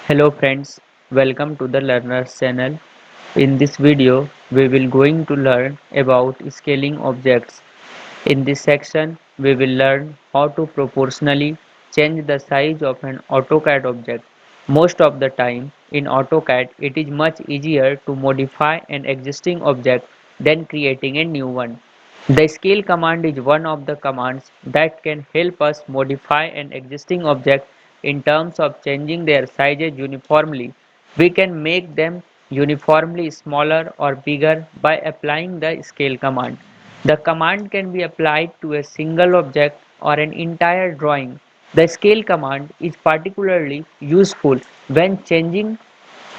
Hello friends, welcome to the Learners channel. In this video, we will going to learn about scaling objects. In this section, we will learn how to proportionally change the size of an AutoCAD object. Most of the time, in AutoCAD, it is much easier to modify an existing object than creating a new one. The scale command is one of the commands that can help us modify an existing object in terms of changing their sizes uniformly. We can make them uniformly smaller or bigger by applying the scale command. The command can be applied to a single object or an entire drawing. The scale command is particularly useful when changing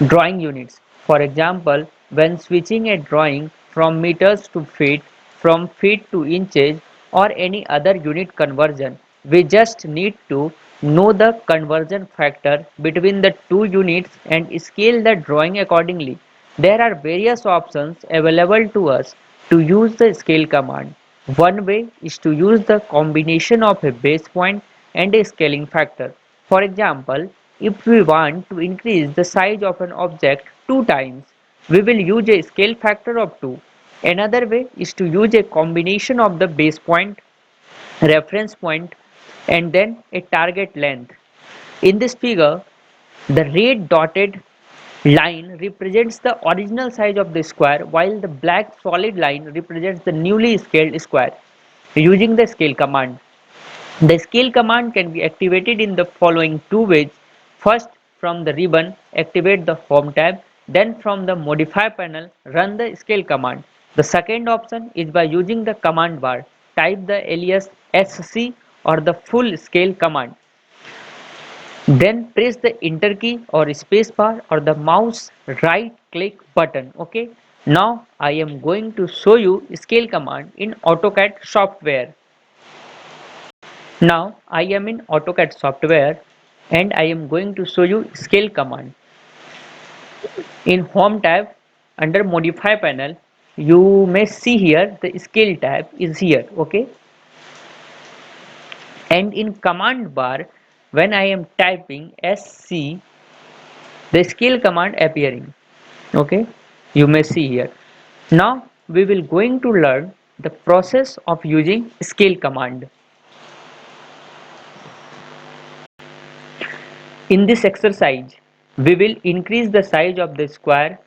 drawing units. For example, when switching a drawing from meters to feet, from feet to inches, or any other unit conversion, we just need to know the conversion factor between the two units and scale the drawing accordingly. There are various options available to us to use the scale command. One way is to use the combination of a base point and a scaling factor. For example, if we want to increase the size of an object 2 times, we will use a scale factor of 2. Another way is to use a combination of the base point, reference point, and then a target length. In this figure, the red dotted line represents the original size of the square, while the black solid line represents the newly scaled square. Using the scale command, the scale command can be activated in the following two ways. First, from the ribbon, activate the Home tab, then from the Modify panel, run the scale command. The second option is by using the command bar. Type the alias SC or the full scale command. Then press the enter key or space bar or the mouse right click button. Okay. Now I am going to show you scale command in AutoCAD software. Now I am in AutoCAD software and I am going to show you scale command. In Home tab under Modify panel, you may see here the scale tab is here. Okay. And in command bar, when I am typing SC, the scale command appearing. Okay, you may see here. Now we will going to learn the process of using scale command. In this exercise, we will increase the size of the square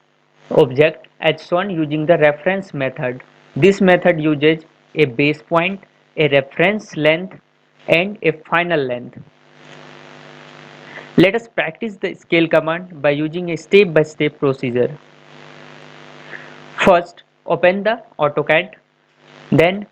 object as shown using the reference method. This method uses a base point, a reference length, and a final length. Let us practice the scale command by using a step-by-step procedure. First, open the AutoCAD. Then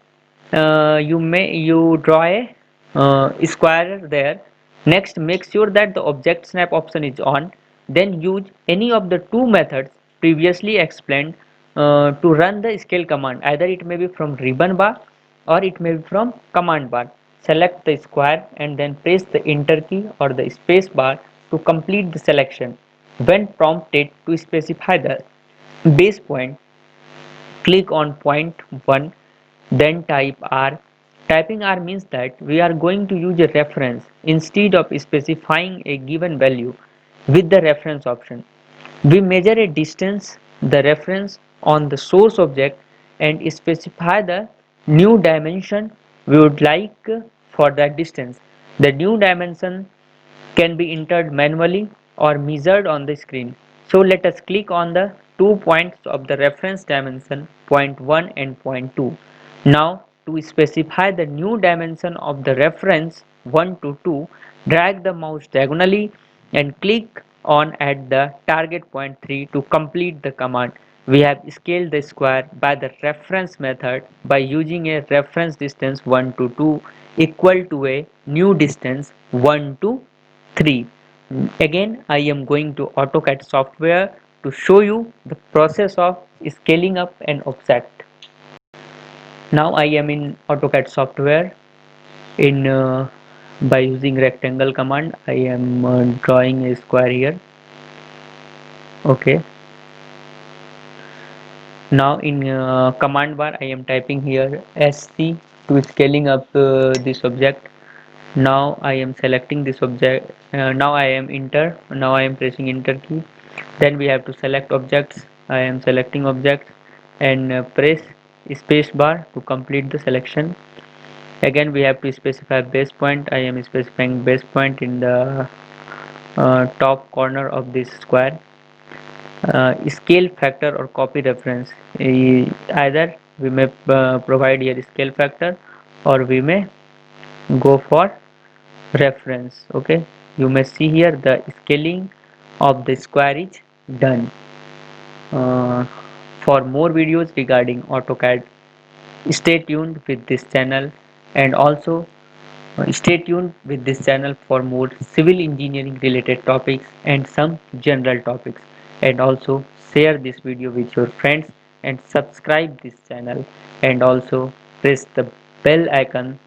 you draw a square there. Next, make sure that the object snap option is on. Then use any of the two methods previously explained to run the scale command. Either it may be from ribbon bar or it may be from command bar. Select the square and then press the enter key or the space bar to complete the selection. When prompted to specify the base point, click on point 1, then type R. Typing R means that we are going to use a reference instead of specifying a given value with the reference option. We measure a distance, the reference on the source object, and specify the new dimension we would like for that distance. The new dimension can be entered manually or measured on the screen. So let us click on the 2 points of the reference dimension, point 1 and point 2. Now to specify the new dimension of the reference 1 to 2, drag the mouse diagonally and click on at the target point 3 to complete the command. We have scaled the square by the reference method by using a reference distance 1 to 2 equal to a new distance 1 to 3. Again, I am going to AutoCAD software to show you the process of scaling up an object. Now I am in AutoCAD software. In By using rectangle command, I am drawing a square here. Okay. Now in command bar, I am typing here SC to scaling up this object. Now I am selecting this object Now I am pressing enter key. Then we have to select objects. I am selecting objects and press space bar to complete the selection. Again we have to specify base point. I am specifying base point in the top corner of this square. Scale factor or copy reference. Either we may provide here scale factor or we may go for reference. Okay, you may see here the scaling of the square is done. uh, for more videos regarding AutoCAD, stay tuned with this channel, and also stay tuned with this channel for more civil engineering related topics and some general topics, and also share this video with your friends and subscribe this channel, and also press the bell icon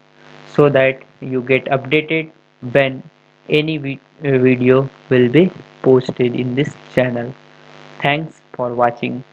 so that you get updated when any video will be posted in this channel. Thanks for watching.